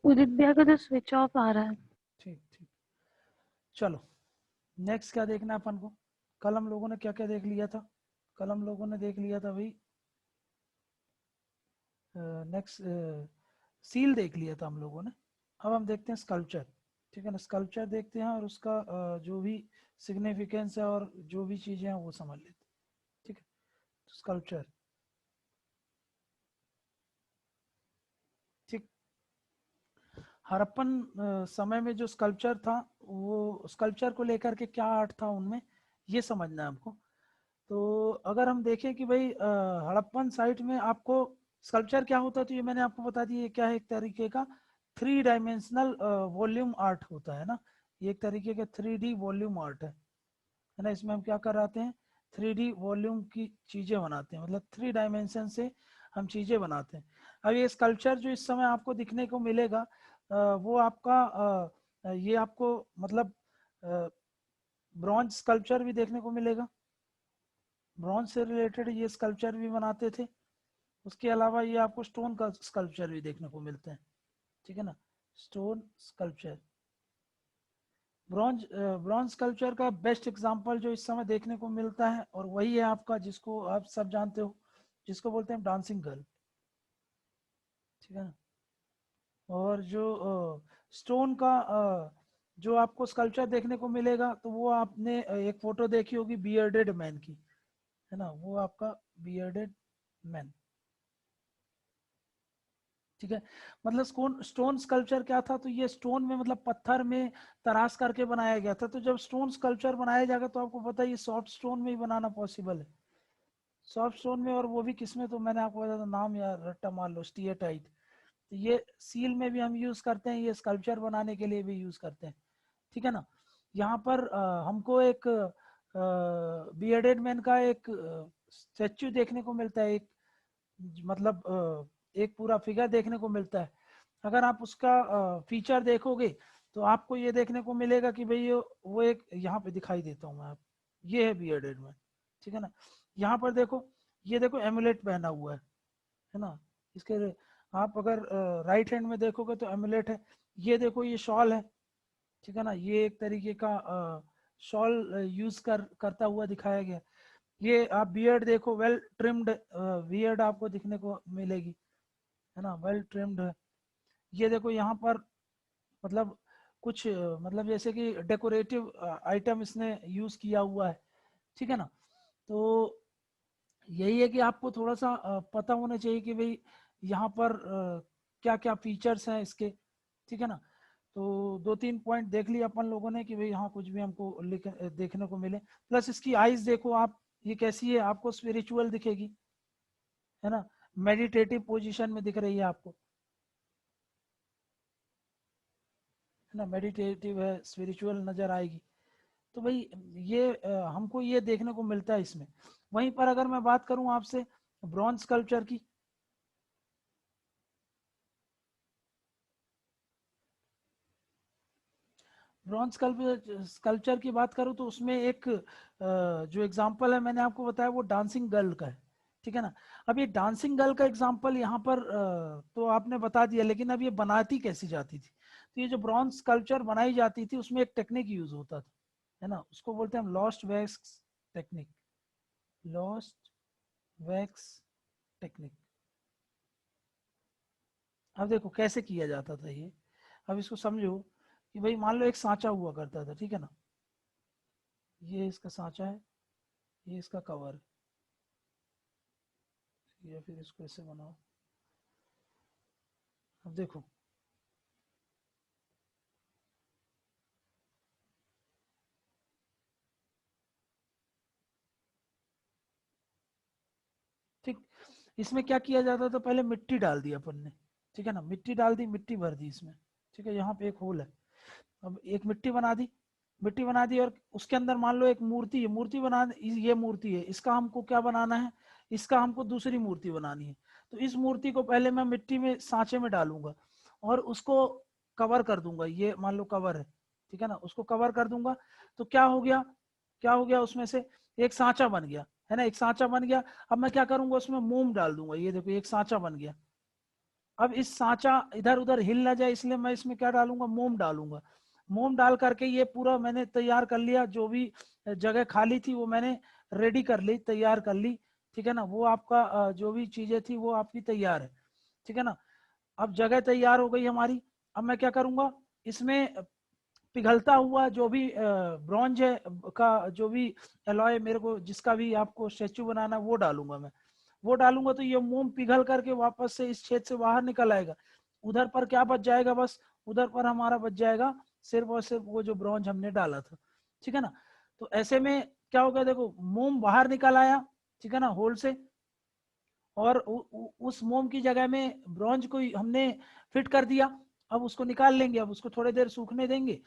उदित भैया का तो स्विच ऑफ आ रहा है। ठीक ठीक, चलो नेक्स्ट क्या देखना है अपन को। कल हम लोगों ने क्या क्या देख लिया था? कल हम लोगों ने देख लिया था भाई, नेक्स्ट सील देख लिया था हम लोगों ने। अब हम देखते हैं स्कल्पचर। ठीक है ना, स्कल्पचर देखते हैं और उसका जो भी सिग्निफिकेंस है और जो भी चीज़ें हैं वो समझ लेते हैं। ठीक है, स्कल्पचर। ठीक, हड़प्पन समय में जो स्कल्पचर था, वो स्कल्पचर को लेकर के क्या आर्ट था उनमें, ये समझना है हमको। तो अगर हम देखें कि भाई हड़प्पन साइट में आपको स्कल्पचर क्या होता है, तो ये मैंने आपको बता दिया, ये क्या है, एक तरीके का 3 डायमेंशनल वॉल्यूम आर्ट होता है ना। ये एक तरीके का 3D वॉल्यूम आर्ट है ना। इसमें हम क्या कराते हैं, 3D वॉल्यूम की चीजें बनाते हैं, मतलब 3 डायमेंशन से हम चीजें बनाते हैं। अब ये स्कल्पचर जो इस समय आपको दिखने को मिलेगा, वो आपका ये आपको मतलब ब्रॉन्ज स्कल्पचर भी देखने को मिलेगा। ब्रॉन्ज से रिलेटेड ये स्कल्पचर भी बनाते थे। उसके अलावा ये आपको स्टोन का स्कल्पचर भी देखने को मिलते हैं। ठीक है ना, stone sculpture. Bronze bronze sculpture का बेस्ट एग्जांपल जो इस समय देखने को मिलता है, और वही है आपका, जिसको आप सब जानते हो, जिसको बोलते हैं डांसिंग गर्ल। ठीक है ना। और जो स्टोन का जो आपको स्कल्पचर देखने को मिलेगा, तो वो आपने एक फोटो देखी होगी बियर्डेड मैन की, है ना, वो आपका बियर्डेड मैन। ठीक है, मतलब स्टोन स्टोन स्कल्पचर क्या था, तो ये स्टोन में मतलब पत्थर में तराश करके बनाया गया था। तो जब स्टोन स्कल्पचर बनाया जाएगा, तो आपको पता है ये सॉफ्ट स्टोन में ही बनाना पॉसिबल है। सॉफ्ट स्टोन में, और वो भी किसमें, तो मैंने आपको बताया था नाम या रट्टा मार लो, स्टीएटाइट। तो ये सील में भी हम यूज करते हैं, ये स्कल्पचर बनाने के लिए भी यूज करते हैं। ठीक है ना। यहाँ पर हमको एक बियर्डेड मैन का एक स्टेच्यू देखने को मिलता है, एक मतलब एक पूरा फिगर देखने को मिलता है। अगर आप उसका फीचर देखोगे, तो आपको ये देखने को मिलेगा कि भाई वो एक, यहाँ पे दिखाई देता हूँ मैं आप, ये है बियर्डेड मैन। ठीक है ना। यहाँ पर देखो, ये देखो एमुलेट पहना हुआ है ना। इसके आप अगर राइट हैंड में देखोगे तो एमुलेट है। ये देखो ये शॉल है। ठीक है ना, ये एक तरीके का शॉल यूज करता हुआ दिखाया गया। ये आप बियर्ड देखो, वेल ट्रिम्ड बियर्ड आपको दिखने को मिलेगी, है ना, वेल ट्रिम्ड है। ये देखो यहाँ पर मतलब कुछ मतलब जैसे कि डेकोरेटिव आइटम इसने यूज किया हुआ है। ठीक है ना। तो यही है कि आपको थोड़ा सा पता होना चाहिए कि भाई यहाँ पर क्या क्या फीचर्स हैं इसके। ठीक है ना। तो 2-3 पॉइंट देख लिया अपन लोगों ने कि भाई हाँ कुछ भी हमको देखने को मिले। प्लस इसकी आईज देखो आप, ये कैसी है, आपको स्पिरिचुअल दिखेगी, है ना, मेडिटेटिव पोजीशन में दिख रही है आपको, है ना, मेडिटेटिव है, स्पिरिचुअल नजर आएगी। तो भाई ये हमको ये देखने को मिलता है इसमें। वहीं पर अगर मैं बात करूं आपसे ब्रॉन्ज स्कल्पचर की, ब्रॉन्ज स्कल्पचर की बात करूं, तो उसमें एक जो एग्जांपल है मैंने आपको बताया, वो डांसिंग गर्ल का है। ठीक है ना। अब ये डांसिंग गर्ल का एग्जांपल यहाँ पर तो आपने बता दिया, लेकिन अब ये बनाती कैसी जाती थी, तो ये जो ब्रॉन्ज स्कल्पचर बनाई जाती थी, उसमें एक टेक्निक यूज होता था, है ना, उसको बोलते हैं हम lost wax technique. Lost wax technique. अब देखो कैसे किया जाता था ये। अब इसको समझो कि भाई मान लो एक सांचा हुआ करता था। ठीक है ना, ये इसका सांचा है, ये इसका कवर है, या फिर इसको ऐसे बनाओ। अब देखो, ठीक, इसमें क्या किया जाता था, पहले मिट्टी डाल दी अपन ने। ठीक है ना, मिट्टी डाल दी, मिट्टी भर दी इसमें। ठीक है, यहाँ पे एक होल है। अब एक मिट्टी बना दी, मिट्टी बना दी, और उसके अंदर मान लो एक मूर्ति है, मूर्ति बना, ये मूर्ति है, इसका हमको क्या बनाना है, इसका हमको दूसरी मूर्ति बनानी है। तो इस मूर्ति को पहले मैं मिट्टी में सांचे में डालूंगा, और उसको कवर कर दूंगा, ये मान लो कवर है। ठीक है ना, उसको कवर कर दूंगा। तो क्या हो गया, क्या हो गया, उसमें से एक सांचा बन गया, है ना, एक सांचा बन गया। अब मैं क्या करूंगा, उसमें मोम डाल दूंगा, ये देखो एक सांचा बन गया। अब इस सांचा इधर उधर हिल ना जाए इसलिए मैं इसमें क्या डालूंगा, मोम डालूंगा। मोम डाल करके ये पूरा मैंने तैयार कर लिया, जो भी जगह खाली थी वो मैंने रेडी कर ली, तैयार कर ली, ठीक है ना। वो आपका जो भी चीजें थी वो आपकी तैयार है, ठीक है ना। अब जगह तैयार हो गई हमारी। अब मैं क्या करूंगा, इसमें पिघलता हुआ जो भी ब्रॉन्ज है का जो भी एलॉय मेरे को जिसका भी आपको स्टेच्यू बनाना है वो डालूंगा मैं। वो डालूंगा तो ये मोम पिघल करके वापस से इस छेद से बाहर निकल आएगा। उधर पर क्या बच जाएगा, बस उधर पर हमारा बच जाएगा सिर्फ और सिर्फ वो जो ब्रॉन्ज हमने डाला था, ठीक है ना। तो ऐसे में क्या होगा, देखो मोम बाहर निकल आया, ठीक है ना, होल से। और उस मोम की जगह में ब्रॉन्ज को हमने फिट कर दिया। अब उसको निकाल लेंगे, अब उसको थोड़ी देर सूखने देंगे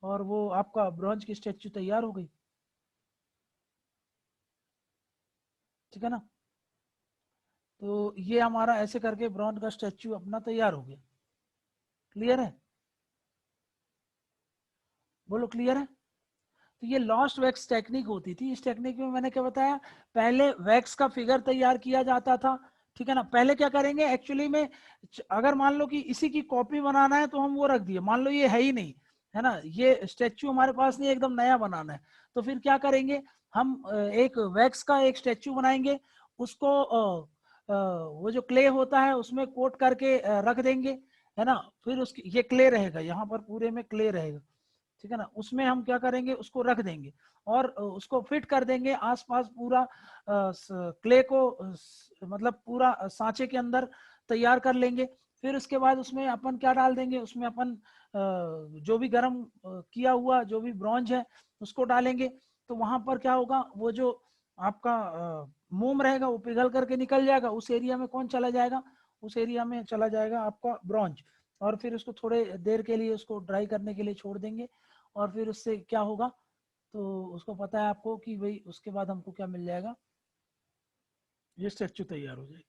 और वो आपका ब्रॉन्ज की स्टेच्यू तैयार हो गई, ठीक है ना। तो ये हमारा ऐसे करके ब्रॉन्ज का स्टेच्यू अपना तैयार हो गया। क्लियर है, बोलो क्लियर है। तो ये लॉस्ट वैक्स टेक्निक होती थी। इस टेक्निक में मैंने क्या बताया, पहले वैक्स का फिगर तैयार किया जाता था, ठीक है ना। पहले क्या करेंगे एक्चुअली में, अगर मान लो कि इसी की कॉपी बनाना है तो हम वो रख दिए, मान लो ये है ही नहीं, है ना, ये स्टेच्यू हमारे पास नहीं, एकदम नया बनाना है, तो फिर क्या करेंगे, हम एक वैक्स का एक स्टेच्यू बनाएंगे, उसको वो जो क्ले होता है उसमें कोट करके रख देंगे, है ना। फिर उसकी ये क्ले रहेगा, यहाँ पर पूरे में क्ले रहेगा, ठीक है ना। उसमें हम क्या करेंगे, उसको रख देंगे और उसको फिट कर देंगे आसपास पूरा क्ले को, मतलब पूरा सांचे के अंदर तैयार कर लेंगे। फिर उसके बाद उसमें अपन क्या डाल देंगे, उसमें अपन जो भी गर्म किया हुआ जो भी ब्रॉन्ज है उसको डालेंगे। तो वहां पर क्या होगा, वो जो आपका मोम रहेगा वो पिघल करके निकल जाएगा, उस एरिया में कौन चला जाएगा, उस एरिया में चला जाएगा आपका ब्रॉन्ज। और फिर उसको थोड़े देर के लिए उसको ड्राई करने के लिए छोड़ देंगे। और फिर उससे क्या होगा, तो उसको पता है आपको कि भाई उसके बाद हमको क्या मिल जाएगा, ये स्टेच्यू तैयार हो जाएगी।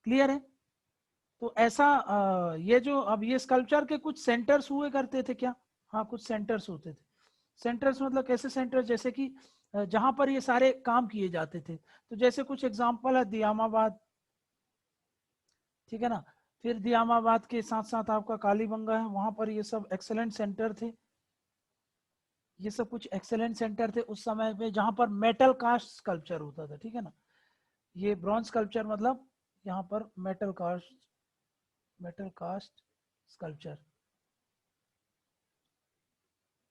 क्लियर है। तो ऐसा ये जो अब ये स्कल्पचर के कुछ सेंटर्स हुए करते थे क्या, हाँ कुछ सेंटर्स होते थे। सेंटर्स मतलब कैसे सेंटर, जैसे कि जहां पर ये सारे काम किए जाते थे। तो जैसे कुछ एग्जांपल है दियामाबाद, ठीक है ना। फिर दियामाबाद के साथ साथ आपका कालीबंगा है, वहां पर ये सब एक्सेलेंट सेंटर थे। ये सब कुछ एक्सेलेंट सेंटर थे उस समय पे जहां पर मेटल कास्ट स्कल्पचर होता था, ठीक है ना। ये ब्रॉन्ज स्कल्पचर मतलब यहाँ पर मेटल कास्ट स्कल्पचर,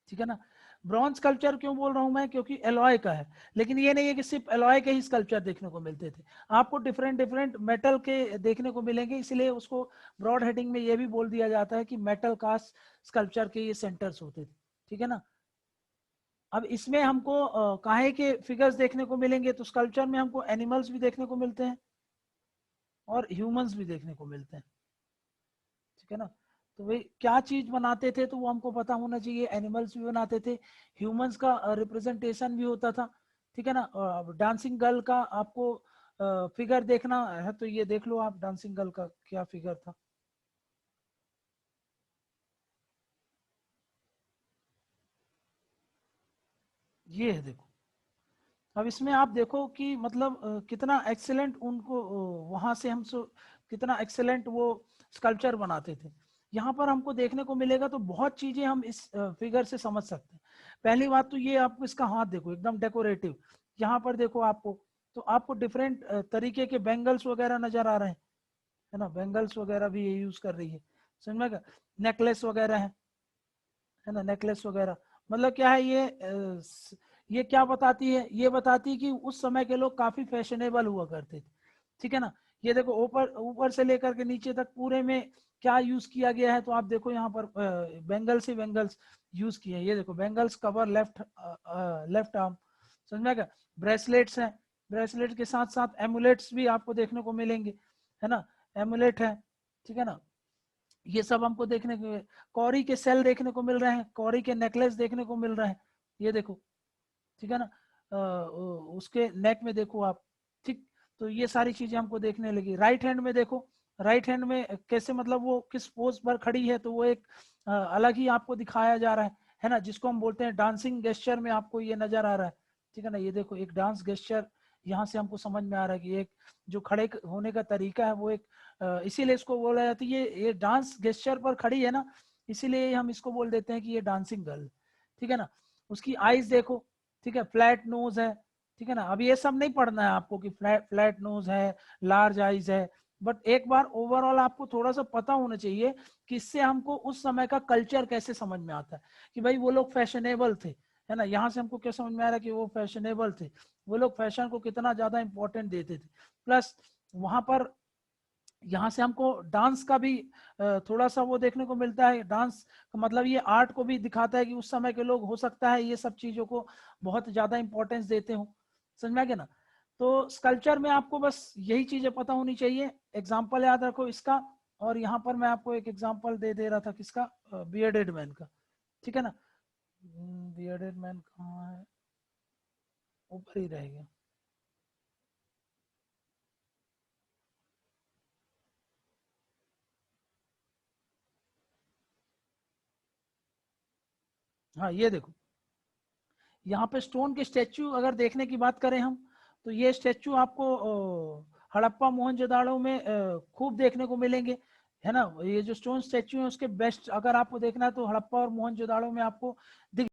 ठीक है ना। ब्रॉन्ज स्कल्पचर क्यों बोल रहा हूं मैं, क्योंकि एलॉय का है। लेकिन ये नहीं है कि सिर्फ एलॉय के ही स्कल्पचर देखने को मिलते थे, आपको डिफरेंट डिफरेंट मेटल के देखने को मिलेंगे, इसलिए उसको ब्रॉड हेडिंग में ये भी बोल दिया जाता है कि मेटल कास्ट स्कल्पचर के ये सेंटर्स होते थे, ठीक है ना। अब इसमें हमको काहे के फिगर्स देखने को मिलेंगे, तो स्कल्पचर में हमको एनिमल्स भी देखने को मिलते हैं और ह्यूमंस भी देखने को मिलते हैं, ठीक है ना। तो वे क्या चीज बनाते थे तो वो हमको पता होना चाहिए, एनिमल्स भी बनाते थे, ह्यूमंस का रिप्रेजेंटेशन भी होता था, ठीक है ना। डांसिंग गर्ल का आपको फिगर देखना है तो ये देख लो आप, डांसिंग गर्ल का क्या फिगर था, ये है देखो। अब इसमें आप देखो कि मतलब कितना एक्सेलेंट उनको वहां से हम कितना एक्सेलेंट वो स्कल्पचर बनाते थे। यहाँ पर हमको देखने को मिलेगा तो बहुत चीजें हम इस फिगर से समझ सकते हैं। पहली बात तो ये, आपको इसका हाथ देखो एकदम डेकोरेटिव, यहाँ पर देखो आपको, तो आपको डिफरेंट तरीके के बैंगल्स वगैरह नजर आ रहे हैं, है ना। बैंगल्स वगैरह भी ये यूज कर रही है, समझ में। नेकलेस वगैरह है ना, नेकलेस वगैरह। मतलब क्या है ये ये क्या बताती है, ये बताती है कि उस समय के लोग काफी फैशनेबल हुआ करते थे, ठीक है ना। ये देखो ऊपर ऊपर से लेकर के नीचे तक पूरे में क्या यूज किया गया है, तो आप देखो यहाँ पर बेंगल्स ही बेंगल्स यूज किए हैं। ये देखो bangles cover left left arm, समझ में क्या। ब्रेसलेट्स हैं, ब्रेसलेट के साथ साथ एमुलेट्स भी आपको देखने को मिलेंगे, है ना। एमुलेट है, ठीक है ना। ये सब हमको देखने को, कौरी के सेल देखने को मिल रहे हैं, कौरी के नेकलेस देखने को मिल रहे हैं, ये देखो, ठीक है ना। उसके नेक में देखो आप, ठीक। तो ये सारी चीजें हमको देखने लगी। राइट हैंड में देखो, राइट हैंड में कैसे, मतलब वो किस पोज पर खड़ी है, तो वो एक अलग ही आपको दिखाया जा रहा है ना, जिसको हम बोलते हैं डांसिंग गेस्चर में आपको ये नजर आ रहा है, ठीक है ना। ये देखो एक डांस गेस्चर यहाँ से हमको समझ में आ रहा है कि एक जो खड़े होने का तरीका है वो एक इसीलिए इसको बोला जाता है ये डांस गेस्चर पर खड़ी है ना, इसीलिए हम इसको बोल देते हैं कि ये डांसिंग गर्ल, ठीक है ना। उसकी आईज देखो, ठीक है, फ्लैट नोज है, ठीक है ना। अब ये सब नहीं पढ़ना है आपको कि फ्लैट नोज है, लार्ज आईज है, बट एक बार ओवरऑल आपको थोड़ा सा पता होना चाहिए कि इससे हमको उस समय का कल्चर कैसे समझ में आता है कि भाई वो लोग फैशनेबल थे, है ना। यहाँ से हमको क्या समझ में आ रहा है कि वो फैशनेबल थे, वो लोग फैशन को कितना ज्यादा इंपॉर्टेंट देते थे। प्लस वहां पर यहाँ से हमको डांस का भी थोड़ा सा वो देखने को मिलता है। डांस का मतलब ये आर्ट को भी दिखाता है कि उस समय के लोग हो सकता है ये सब चीजों को बहुत ज्यादा इंपॉर्टेंस देते हो, समझ में आ गया ना। तो स्कल्पचर में आपको बस यही चीजें पता होनी चाहिए। एग्जाम्पल याद रखो इसका, और यहाँ पर मैं आपको एक एग्जाम्पल दे रहा था किसका, बियर्डेड मैन का, ठीक है ना। बियर्डेड मैन कहाँ है, ऊपर ही रहेगा। हाँ ये देखो, यहाँ पे स्टोन के स्टेच्यू अगर देखने की बात करें हम, तो ये स्टेच्यू आपको हड़प्पा मोहनजोदाड़ो में खूब देखने को मिलेंगे, है ना। ये जो स्टोन स्टेच्यू है उसके बेस्ट अगर आपको देखना है तो हड़प्पा और मोहनजोदाड़ो में आपको दिख